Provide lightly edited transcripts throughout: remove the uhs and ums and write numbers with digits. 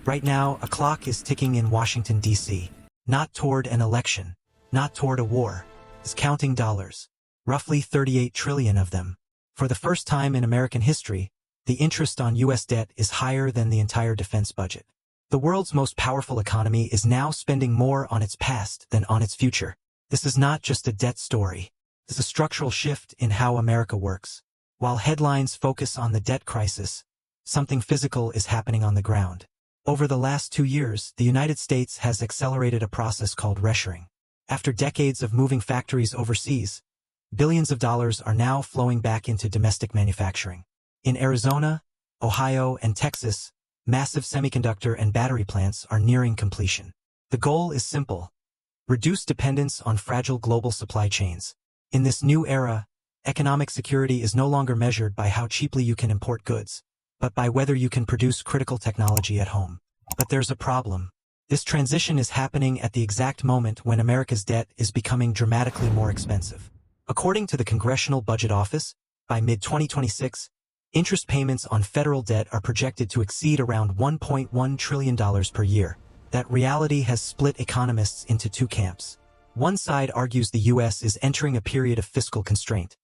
Right now, a clock is ticking in Washington, D.C. Not toward an election, not toward a war. It's counting dollars. Roughly 38 trillion of them. For the first time in American history, the interest on U.S. debt is higher than the entire defense budget. The world's most powerful economy is now spending more on its past than on its future. This is not just a debt story. It's a structural shift in how America works. While headlines focus on the debt crisis, something physical is happening on the ground. Over the last 2 years, the United States has accelerated a process called reshoring. After decades of moving factories overseas, billions of dollars are now flowing back into domestic manufacturing. In Arizona, Ohio, and Texas, massive semiconductor and battery plants are nearing completion. The goal is simple: reduce dependence on fragile global supply chains. In this new era, economic security is no longer measured by how cheaply you can import goods, but by whether you can produce critical technology at home. But there's a problem. This transition is happening at the exact moment when America's debt is becoming dramatically more expensive. According to the Congressional Budget Office, by mid-2026, interest payments on federal debt are projected to exceed around $1.1 trillion per year. That reality has split economists into two camps. One side argues the U.S. is entering a period of fiscal constraint,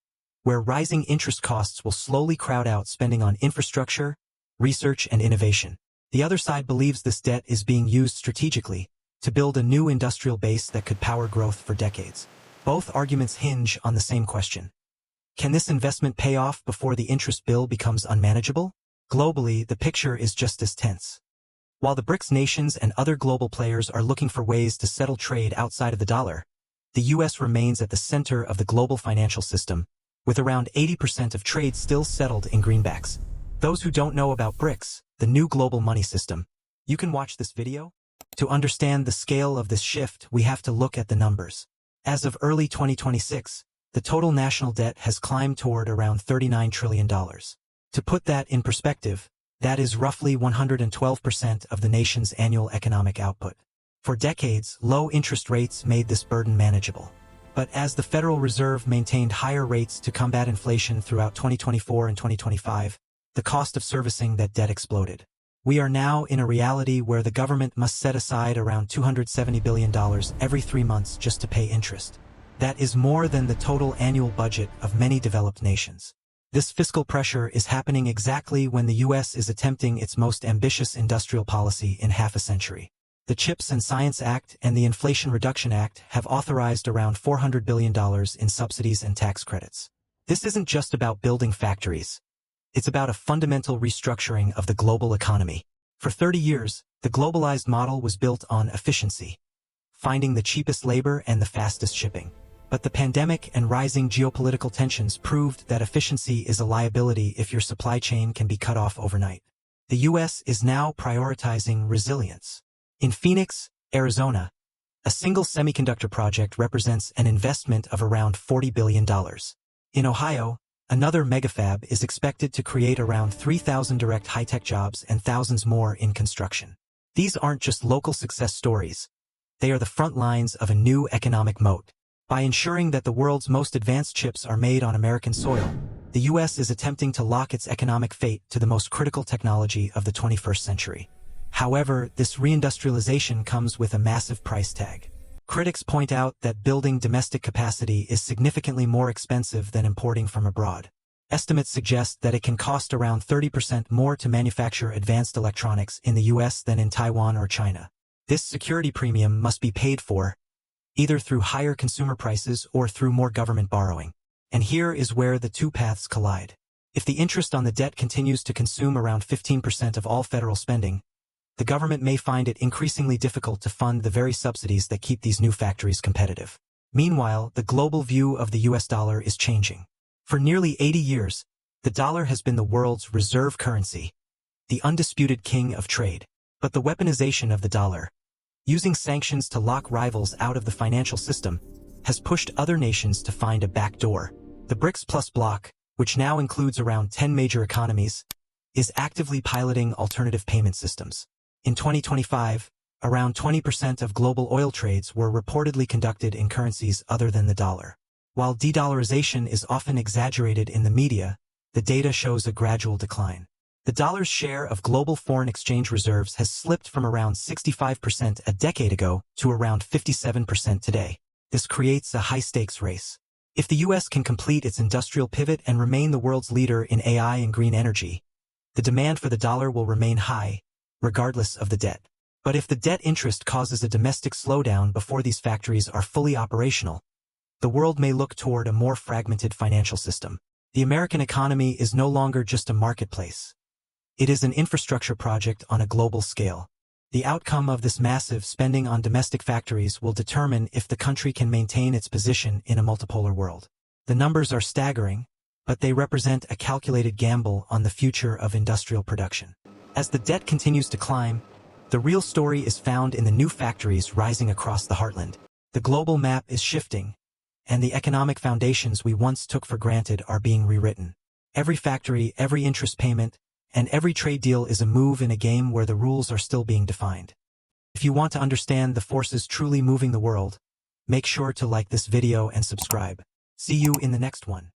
where rising interest costs will slowly crowd out spending on infrastructure, research, and innovation. The other side believes this debt is being used strategically to build a new industrial base that could power growth for decades. Both arguments hinge on the same question: can this investment pay off before the interest bill becomes unmanageable? Globally, the picture is just as tense. While the BRICS nations and other global players are looking for ways to settle trade outside of the dollar, the U.S. remains at the center of the global financial system, with around 80% of trade still settled in greenbacks. Those who don't know about BRICS, the new global money system, you can watch this video. To understand the scale of this shift, we have to look at the numbers. As of early 2026, the total national debt has climbed toward around $39 trillion. To put that in perspective, that is roughly 112% of the nation's annual economic output. For decades, low interest rates made this burden manageable. But as the Federal Reserve maintained higher rates to combat inflation throughout 2024 and 2025, the cost of servicing that debt exploded. We are now in a reality where the government must set aside around $270 billion every 3 months just to pay interest. That is more than the total annual budget of many developed nations. This fiscal pressure is happening exactly when the U.S. is attempting its most ambitious industrial policy in half a century. The CHIPS and Science Act and the Inflation Reduction Act have authorized around $400 billion in subsidies and tax credits. This isn't just about building factories. It's about a fundamental restructuring of the global economy. For 30 years, the globalized model was built on efficiency, finding the cheapest labor and the fastest shipping. But the pandemic and rising geopolitical tensions proved that efficiency is a liability if your supply chain can be cut off overnight. The U.S. is now prioritizing resilience. In Phoenix, Arizona, a single semiconductor project represents an investment of around $40 billion. In Ohio, another mega-fab is expected to create around 3,000 direct high-tech jobs and thousands more in construction. These aren't just local success stories. They are the front lines of a new economic moat. By ensuring that the world's most advanced chips are made on American soil, the U.S. is attempting to lock its economic fate to the most critical technology of the 21st century. However, this reindustrialization comes with a massive price tag. Critics point out that building domestic capacity is significantly more expensive than importing from abroad. Estimates suggest that it can cost around 30% more to manufacture advanced electronics in the U.S. than in Taiwan or China. This security premium must be paid for, either through higher consumer prices or through more government borrowing. And here is where the two paths collide. If the interest on the debt continues to consume around 15% of all federal spending, the government may find it increasingly difficult to fund the very subsidies that keep these new factories competitive. Meanwhile, the global view of the US dollar is changing. For nearly 80 years, the dollar has been the world's reserve currency, the undisputed king of trade. But the weaponization of the dollar, using sanctions to lock rivals out of the financial system, has pushed other nations to find a backdoor. The BRICS Plus bloc, which now includes around 10 major economies, is actively piloting alternative payment systems. In 2025, around 20% of global oil trades were reportedly conducted in currencies other than the dollar. While de-dollarization is often exaggerated in the media, the data shows a gradual decline. The dollar's share of global foreign exchange reserves has slipped from around 65% a decade ago to around 57% today. This creates a high-stakes race. If the U.S. can complete its industrial pivot and remain the world's leader in AI and green energy, the demand for the dollar will remain high, regardless of the debt. But if the debt interest causes a domestic slowdown before these factories are fully operational, the world may look toward a more fragmented financial system. The American economy is no longer just a marketplace. It is an infrastructure project on a global scale. The outcome of this massive spending on domestic factories will determine if the country can maintain its position in a multipolar world. The numbers are staggering, but they represent a calculated gamble on the future of industrial production. As the debt continues to climb, the real story is found in the new factories rising across the Heartland. The global map is shifting, and the economic foundations we once took for granted are being rewritten. Every factory, every interest payment, and every trade deal is a move in a game where the rules are still being defined. If you want to understand the forces truly moving the world, make sure to like this video and subscribe. See you in the next one.